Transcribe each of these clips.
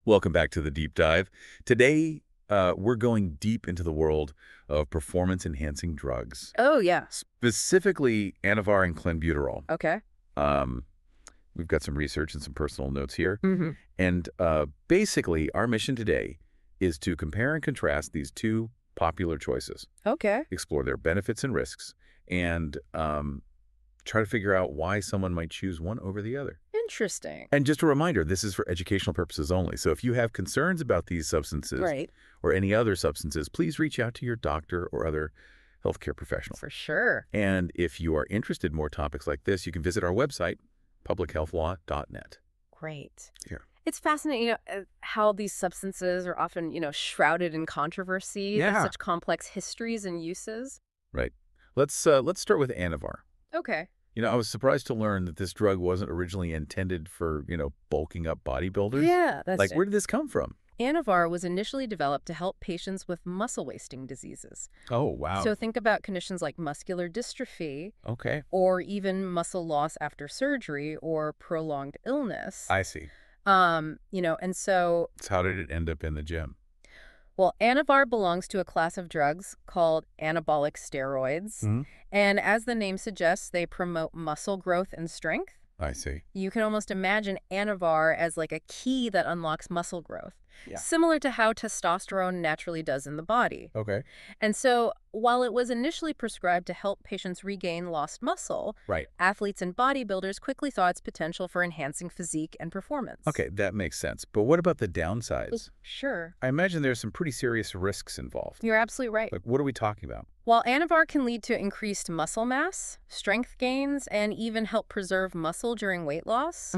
Welcome back to the deep dive. Today, we're going deep into the world of performance-enhancing drugs, Oh, yeah. specifically Anavar and Clenbuterol. Okay. Um, we've got some research and some personal notes here. hmm And basically, our mission today is to compare and contrast these two popular choices, Okay. explore their benefits and risks, and try to figure out why someone might choose one over the other. Interesting. And just a reminder, this is for educational purposes only. So if you have concerns about these substances Right. or any other substances, please reach out to your doctor or other healthcare professional. For sure. And if you are interested in more topics like this, you can visit our website, publichealthlaw.net. Great. Here. It's fascinating, how these substances are often, shrouded in controversy. They have Yeah. such complex histories and uses. Right. Let's start with Anavar. Okay. I was surprised to learn that this drug wasn't originally intended for, bulking up bodybuilders. Yeah, that's Like, it. where did this come from? Anavar was initially developed to help patients with muscle wasting diseases. Oh, wow. So think about conditions like muscular dystrophy Okay. or even muscle loss after surgery or prolonged illness. I see. And so So how did it end up in the gym? Well, Anavar belongs to a class of drugs called anabolic steroids. Hmm. And as the name suggests, they promote muscle growth and strength. I see. You can almost imagine Anavar as like a key that unlocks muscle growth, Yeah. similar to how testosterone naturally does in the body. Okay. And so, while it was initially prescribed to help patients regain lost muscle, Right. athletes and bodybuilders quickly saw its potential for enhancing physique and performance. Okay, that makes sense. But what about the downsides? Sure. I imagine there's some pretty serious risks involved. You're absolutely right. Like, what are we talking about? While Anavar can lead to increased muscle mass, strength gains, and even help preserve muscle during weight loss,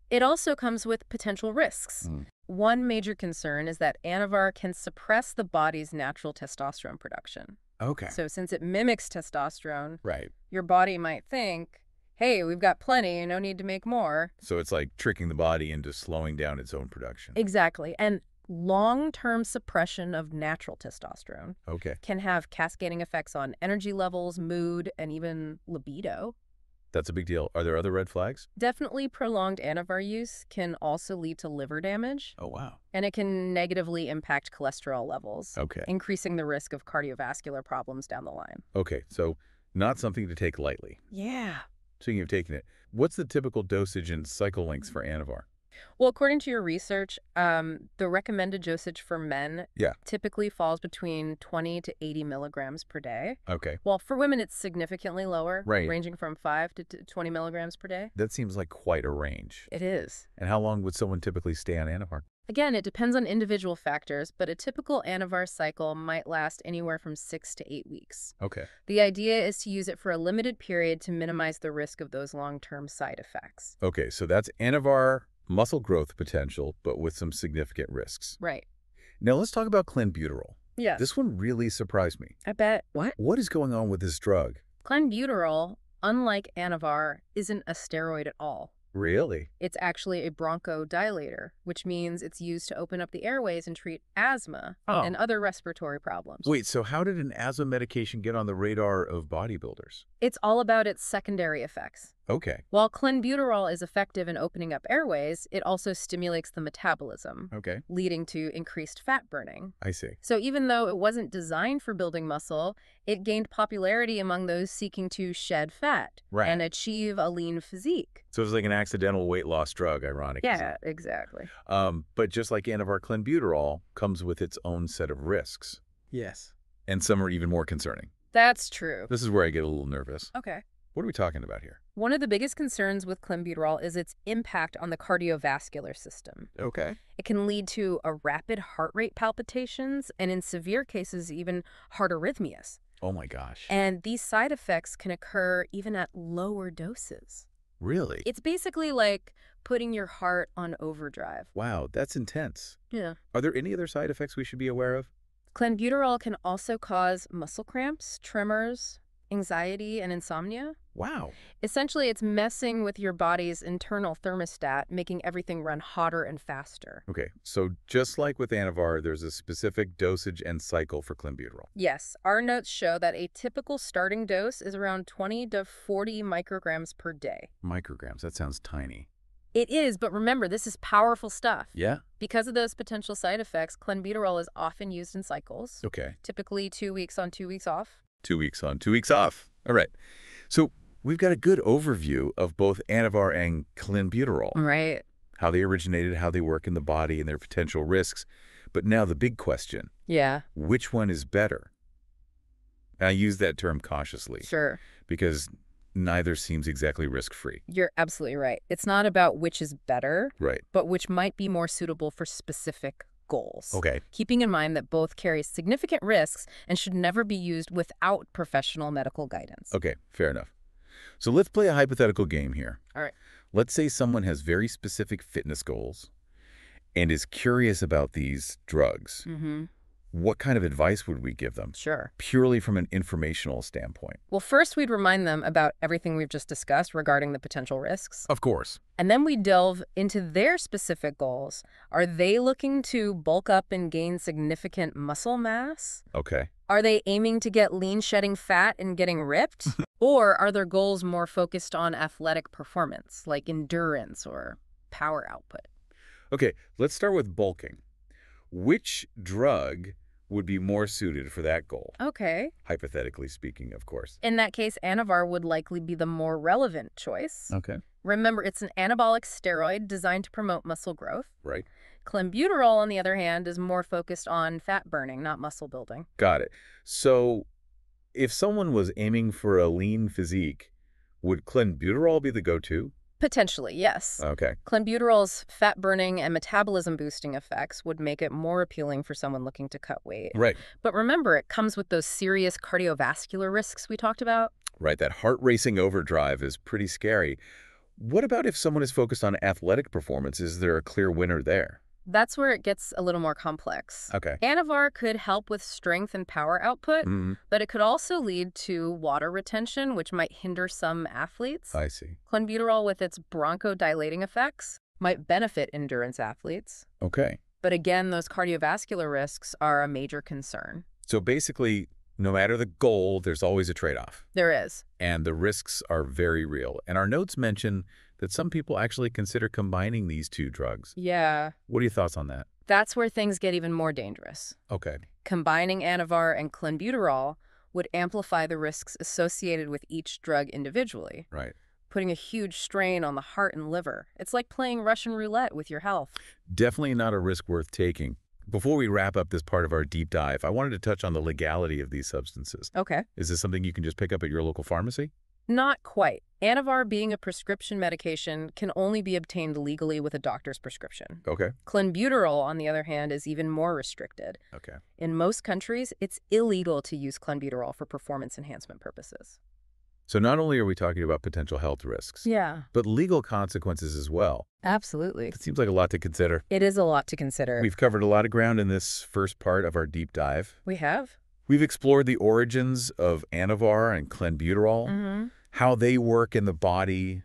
it also comes with potential risks. Mm. One major concern is that Anavar can suppress the body's natural testosterone production. Okay. So since it mimics testosterone, Right. your body might think, hey, we've got plenty, no need to make more. So it's like tricking the body into slowing down its own production. Exactly. And long-term suppression of natural testosterone Okay. can have cascading effects on energy levels, mood, and even libido. That's a big deal. Are there other red flags? Definitely prolonged Anavar use can also lead to liver damage, Oh, wow. and it can negatively impact cholesterol levels, Okay. increasing the risk of cardiovascular problems down the line. Okay, so not something to take lightly. Yeah. Speaking of taking it, what's the typical dosage and cycle lengths for Anavar? Well, according to your research, the recommended dosage for men Yeah. typically falls between 20 to 80 milligrams per day. Okay. While for women, it's significantly lower, Right. ranging from 5 to 20 milligrams per day. That seems like quite a range. It is. And how long would someone typically stay on Anavar? Again, it depends on individual factors, but a typical Anavar cycle might last anywhere from 6 to 8 weeks. Okay. The idea is to use it for a limited period to minimize the risk of those long-term side effects. Okay, so that's Anavar muscle growth potential, but with some significant risks. Right. Now let's talk about Clenbuterol. Yeah. This one really surprised me. I bet. What? What is going on with this drug? Clenbuterol, unlike Anavar, isn't a steroid at all. Really? It's actually a bronchodilator, which means it's used to open up the airways and treat asthma and other respiratory problems. Wait, so how did an asthma medication get on the radar of bodybuilders? It's all about its secondary effects. Okay. While clenbuterol is effective in opening up airways, it also stimulates the metabolism, Okay. leading to increased fat burning. I see. So even though it wasn't designed for building muscle, it gained popularity among those seeking to shed fat and achieve a lean physique. So it's like an accidental weight loss drug, ironic. Yeah, exactly. But just like Anavar, Clenbuterol comes with its own set of risks. Yes. And some are even more concerning. That's true. This is where I get a little nervous. Okay. What are we talking about here? One of the biggest concerns with clenbuterol is its impact on the cardiovascular system. Okay. It can lead to a rapid heart rate palpitations and in severe cases even heart arrhythmias. Oh my gosh. And these side effects can occur even at lower doses. Really? It's basically like putting your heart on overdrive. Wow, that's intense. Yeah. Are there any other side effects we should be aware of? Clenbuterol can also cause muscle cramps, tremors, anxiety, and insomnia. Wow. Essentially, it's messing with your body's internal thermostat, making everything run hotter and faster. Okay, so just like with Anavar, there's a specific dosage and cycle for Clenbuterol. Yes, our notes show that a typical starting dose is around 20 to 40 micrograms per day. Micrograms, that sounds tiny. It is, but remember, this is powerful stuff. Yeah? Because of those potential side effects, clenbuterol is often used in cycles, Okay. typically 2 weeks on, 2 weeks off. 2 weeks on, 2 weeks off. All right. So we've got a good overview of both Anavar and clenbuterol, Right. how they originated, how they work in the body, and their potential risks. But now the big question, Yeah, which one is better? I use that term cautiously sure. because neither seems exactly risk-free. You're absolutely right. It's not about which is better, Right. but which might be more suitable for specific goals. Okay. Keeping in mind that both carry significant risks and should never be used without professional medical guidance. Okay, fair enough. So let's play a hypothetical game here. All right. Let's say someone has very specific fitness goals and is curious about these drugs. Mm-hmm. What kind of advice would we give them? Sure. Purely from an informational standpoint. Well, first we'd remind them about everything we've just discussed regarding the potential risks. Of course. And then we delve into their specific goals. Are they looking to bulk up and gain significant muscle mass? Okay. Are they aiming to get lean, shedding fat, and getting ripped? Or are their goals more focused on athletic performance, like endurance or power output? Okay, let's start with bulking. Which drug would be more suited for that goal? Okay. Hypothetically speaking, of course. In that case, Anavar would likely be the more relevant choice. Okay. Remember, it's an anabolic steroid designed to promote muscle growth. Right. Clenbuterol, on the other hand, is more focused on fat burning, not muscle building. Got it. So if someone was aiming for a lean physique, would clenbuterol be the go-to? Potentially, yes. Okay. Clenbuterol's fat-burning and metabolism-boosting effects would make it more appealing for someone looking to cut weight. Right. But remember, it comes with those serious cardiovascular risks we talked about. Right. That heart-racing overdrive is pretty scary. What about if someone is focused on athletic performance? Is there a clear winner there? That's where it gets a little more complex. Okay. Anavar could help with strength and power output, Mm-hmm. but it could also lead to water retention, which might hinder some athletes. I see. Clenbuterol, with its bronchodilating effects, might benefit endurance athletes. Okay. But again, those cardiovascular risks are a major concern. So basically, no matter the goal, there's always a trade-off. There is. And the risks are very real. And our notes mention that some people actually consider combining these two drugs. Yeah. What are your thoughts on that? That's where things get even more dangerous. Okay. Combining Anavar and clenbuterol would amplify the risks associated with each drug individually, Right. putting a huge strain on the heart and liver. It's like playing Russian roulette with your health. Definitely not a risk worth taking. Before we wrap up this part of our deep dive, I wanted to touch on the legality of these substances. Okay. Is this something you can just pick up at your local pharmacy? Not quite. Anavar, being a prescription medication, can only be obtained legally with a doctor's prescription. Okay. Clenbuterol, on the other hand, is even more restricted. Okay. In most countries, it's illegal to use clenbuterol for performance enhancement purposes. So not only are we talking about potential health risks, Yeah, but legal consequences as well. absolutely. It seems like a lot to consider. It is a lot to consider. We've covered a lot of ground in this first part of our deep dive. We have? We've explored the origins of Anavar and clenbuterol, Mm-hmm. how they work in the body,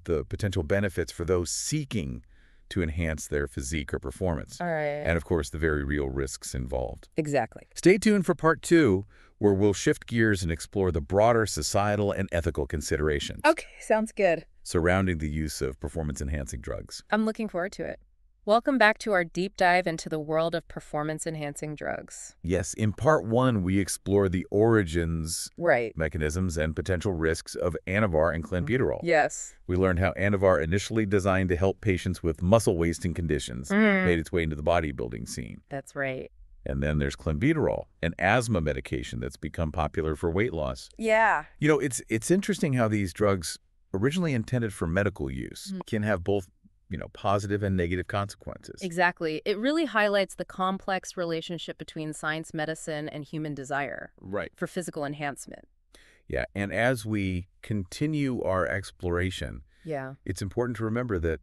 the potential benefits for those seeking to enhance their physique or performance, All right. and of course the very real risks involved. Exactly. Stay tuned for part 2, where we'll shift gears and explore the broader societal and ethical considerations Okay, sounds good. surrounding the use of performance-enhancing drugs. I'm looking forward to it. Welcome back to our deep dive into the world of performance-enhancing drugs. Yes, in part 1, we explore the origins, Right. mechanisms, and potential risks of Anavar and clenbuterol. Yes. We learned how Anavar, initially designed to help patients with muscle-wasting conditions, made its way into the bodybuilding scene. That's right. And then there's clenbuterol, an asthma medication that's become popular for weight loss. Yeah. You know, it's interesting how these drugs, originally intended for medical use, can have both, positive and negative consequences. Exactly. It really highlights the complex relationship between science, medicine, and human desire Right. for physical enhancement. Yeah, and as we continue our exploration, Yeah. it's important to remember that,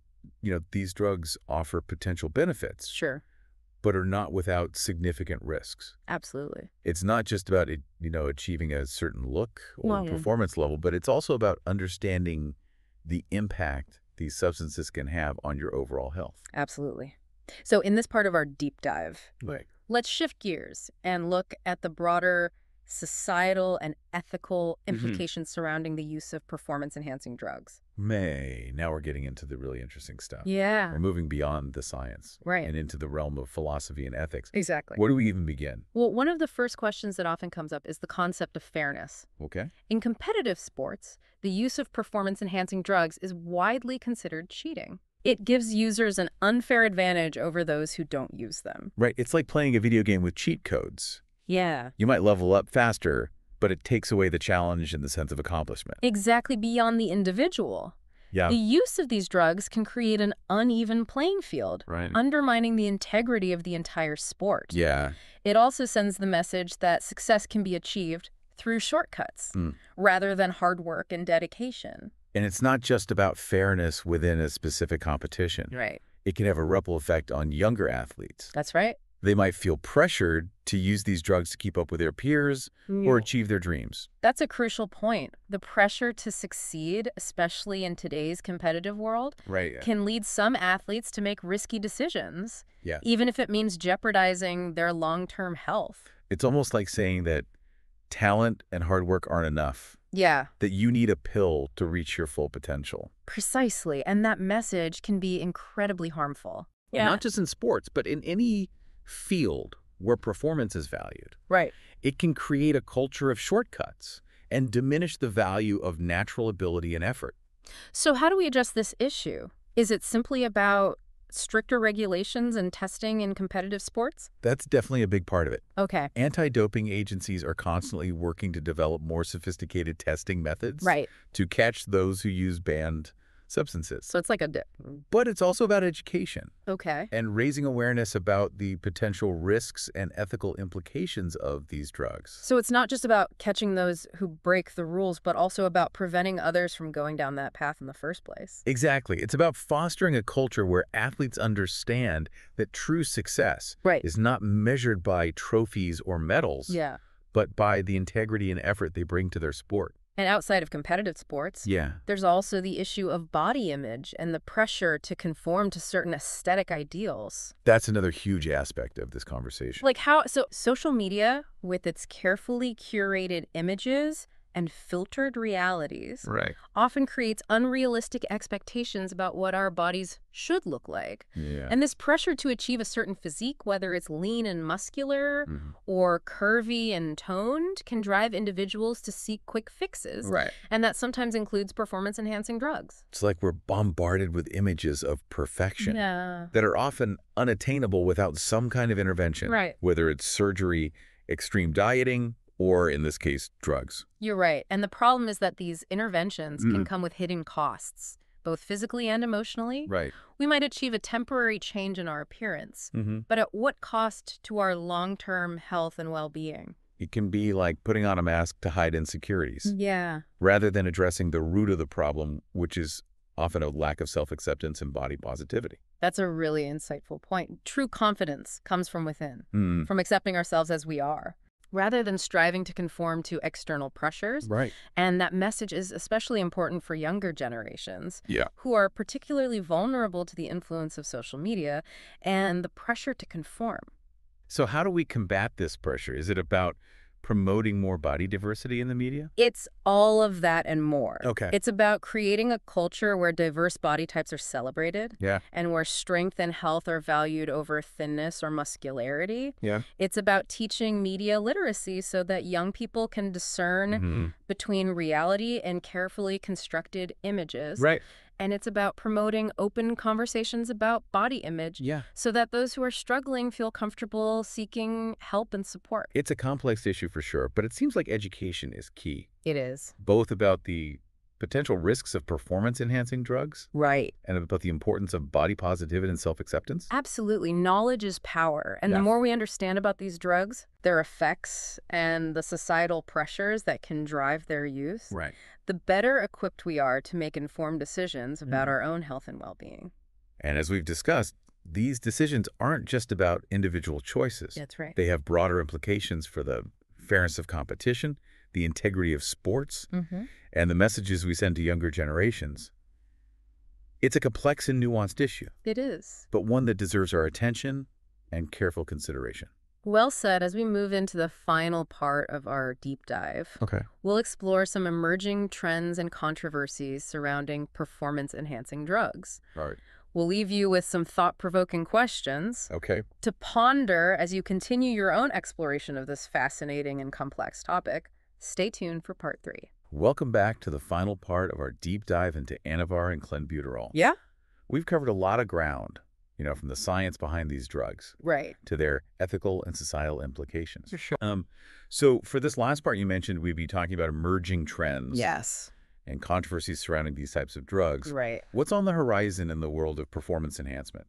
these drugs offer potential benefits, Sure. but are not without significant risks. Absolutely. It's not just about, achieving a certain look or Well, yeah. performance level, but it's also about understanding the impact these substances can have on your overall health. Absolutely. So in this part of our deep dive, Right. let's shift gears and look at the broader societal and ethical Hmm. implications surrounding the use of performance-enhancing drugs. Now we're getting into the really interesting stuff. Yeah, We're moving beyond the science right. and into the realm of philosophy and ethics. Exactly. Where do we even begin? Well, one of the first questions that often comes up is the concept of fairness. Okay. In competitive sports, the use of performance-enhancing drugs is widely considered cheating. It gives users an unfair advantage over those who don't use them. Right. It's like playing a video game with cheat codes. Yeah. You might level up faster, but it takes away the challenge and the sense of accomplishment. Exactly, beyond the individual. Yeah. The use of these drugs can create an uneven playing field, Right. undermining the integrity of the entire sport. Yeah. It also sends the message that success can be achieved through shortcuts, Mm. rather than hard work and dedication. And it's not just about fairness within a specific competition. Right. It can have a ripple effect on younger athletes. That's right. They might feel pressured to use these drugs to keep up with their peers or achieve their dreams. That's a crucial point. The pressure to succeed, especially in today's competitive world, Right. can lead some athletes to make risky decisions, Yeah. even if it means jeopardizing their long-term health. It's almost like saying that talent and hard work aren't enough, Yeah, that you need a pill to reach your full potential. precisely. And that message can be incredibly harmful. Not just in sports, but in any field where performance is valued. Right. It can create a culture of shortcuts and diminish the value of natural ability and effort. So how do we address this issue? Is it simply about stricter regulations and testing in competitive sports? That's definitely a big part of it. Okay. Anti-doping agencies are constantly working to develop more sophisticated testing methods Right. to catch those who use banned substances. So it's like a dip. But it's also about education Okay. and raising awareness about the potential risks and ethical implications of these drugs. So it's not just about catching those who break the rules, but also about preventing others from going down that path in the first place. Exactly. It's about fostering a culture where athletes understand that true success Right. is not measured by trophies or medals, Yeah. but by the integrity and effort they bring to their sport. And outside of competitive sports, Yeah. there's also the issue of body image and the pressure to conform to certain aesthetic ideals. That's another huge aspect of this conversation. Like so social media, with its carefully curated images and filtered realities, Right. often creates unrealistic expectations about what our bodies should look like. Yeah. And this pressure to achieve a certain physique, whether it's lean and muscular Mhm. or curvy and toned, can drive individuals to seek quick fixes. Right. And that sometimes includes performance-enhancing drugs. It's like we're bombarded with images of perfection Yeah. that are often unattainable without some kind of intervention. Right. Whether it's surgery, extreme dieting, or in this case, drugs. You're right. And the problem is that these interventions can come with hidden costs, both physically and emotionally. Right. We might achieve a temporary change in our appearance, Mm-hmm. but at what cost to our long-term health and well-being? It can be like putting on a mask to hide insecurities, Yeah. rather than addressing the root of the problem, which is often a lack of self-acceptance and body positivity. That's a really insightful point. True confidence comes from within, Mm. from accepting ourselves as we are, rather than striving to conform to external pressures. Right. And that message is especially important for younger generations, Yeah. who are particularly vulnerable to the influence of social media and the pressure to conform. So how do we combat this pressure? Is it about promoting more body diversity in the media? It's all of that and more. Okay. It's about creating a culture where diverse body types are celebrated Yeah. and where strength and health are valued over thinness or muscularity. Yeah. It's about teaching media literacy so that young people can discern Mhm. between reality and carefully constructed images. Right. And it's about promoting open conversations about body image Yeah. so that those who are struggling feel comfortable seeking help and support. It's a complex issue for sure, but it seems like education is key, It is. both about the potential risks of performance-enhancing drugs Right. and about the importance of body positivity and self-acceptance. Absolutely. Knowledge is power. And Yeah. the more we understand about these drugs, their effects, and the societal pressures that can drive their use, Right. the better equipped we are to make informed decisions about Mhm. our own health and well-being. And as we've discussed, these decisions aren't just about individual choices. That's right. They have broader implications for the fairness of competition, the integrity of sports, Mm-hmm. and the messages we send to younger generations. It's a complex and nuanced issue, It is. but one that deserves our attention and careful consideration. Well said. As we move into the final part of our deep dive, Okay. we'll explore some emerging trends and controversies surrounding performance-enhancing drugs. All right. We'll leave you with some thought-provoking questions Okay. to ponder as you continue your own exploration of this fascinating and complex topic. Stay tuned for part 3. Welcome back to the final part of our deep dive into Anavar and Clenbuterol. Yeah? We've covered a lot of ground, from the science behind these drugs Right. to their ethical and societal implications. For sure. So for this last part you mentioned, we'd be talking about emerging trends Yes. and controversies surrounding these types of drugs. Right. What's on the horizon in the world of performance enhancement?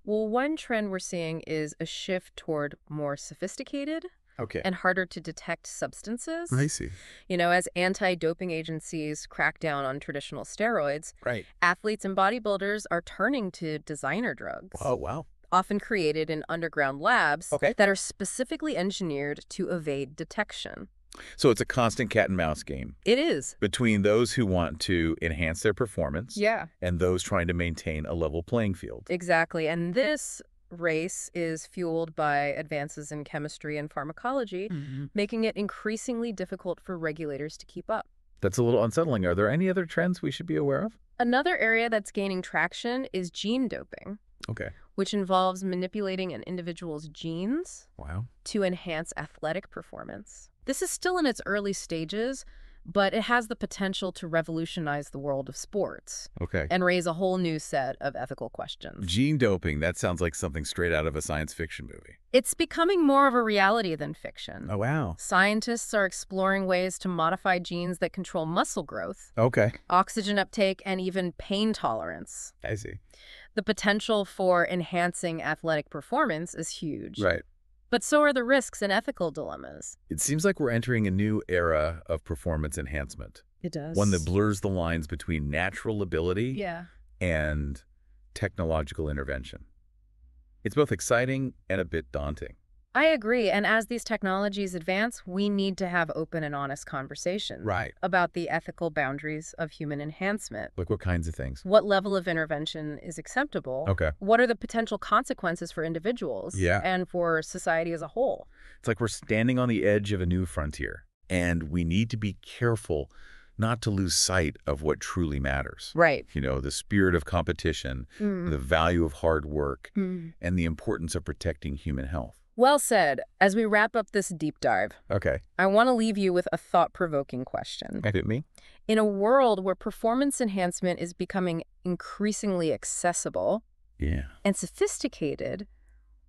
Well, one trend we're seeing is a shift toward more sophisticated Okay. and harder to detect substances. I see. As anti-doping agencies crack down on traditional steroids, Right. athletes and bodybuilders are turning to designer drugs, Oh, wow. often created in underground labs Okay. that are specifically engineered to evade detection. So it's a constant cat and mouse game It is. between those who want to enhance their performance Yeah. and those trying to maintain a level playing field. Exactly. And this race is fueled by advances in chemistry and pharmacology, making it increasingly difficult for regulators to keep up. That's a little unsettling. Are there any other trends we should be aware of? Another area that's gaining traction is gene doping, Okay. which involves manipulating an individual's genes Wow. to enhance athletic performance. This is still in its early stages, but it has the potential to revolutionize the world of sports Okay. and raise a whole new set of ethical questions. Gene doping, that sounds like something straight out of a science fiction movie. It's becoming more of a reality than fiction. Oh, wow. Scientists are exploring ways to modify genes that control muscle growth, Okay. oxygen uptake, and even pain tolerance. I see. The potential for enhancing athletic performance is huge. Right. But so are the risks and ethical dilemmas. It seems like we're entering a new era of performance enhancement, It does. one that blurs the lines between natural ability Yeah. and technological intervention. It's both exciting and a bit daunting. I agree. And as these technologies advance, we need to have open and honest conversations Right. about the ethical boundaries of human enhancement. Like what kinds of things? What level of intervention is acceptable? Okay. What are the potential consequences for individuals Yeah. and for society as a whole? It's like we're standing on the edge of a new frontier, and we need to be careful not to lose sight of what truly matters. Right. The spirit of competition, the value of hard work, and the importance of protecting human health. Well said. As we wrap up this deep dive, Okay. I want to leave you with a thought-provoking question. Can it me? In a world where performance enhancement is becoming increasingly accessible Yeah. and sophisticated,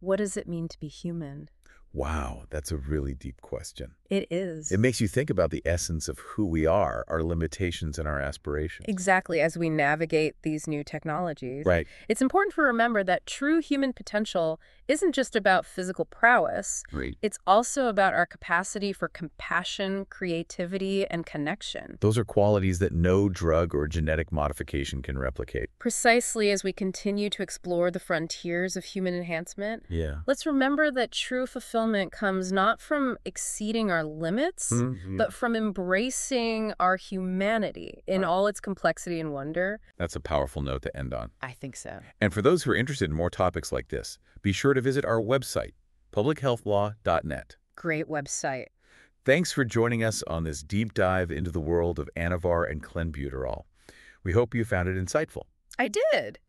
what does it mean to be human? Wow, that's a really deep question. It is. It makes you think about the essence of who we are, our limitations and our aspirations. Exactly, as we navigate these new technologies. Right. It's important to remember that true human potential isn't just about physical prowess. Right. It's also about our capacity for compassion, creativity, and connection. Those are qualities that no drug or genetic modification can replicate. Precisely as we continue to explore the frontiers of human enhancement, Yeah. let's remember that true fulfillment comes not from exceeding our limits, but from embracing our humanity in all its complexity and wonder. That's a powerful note to end on. I think so. And for those who are interested in more topics like this, be sure to visit our website, publichealthlaw.net. Great website. Thanks for joining us on this deep dive into the world of Anavar and Clenbuterol. We hope you found it insightful. I did.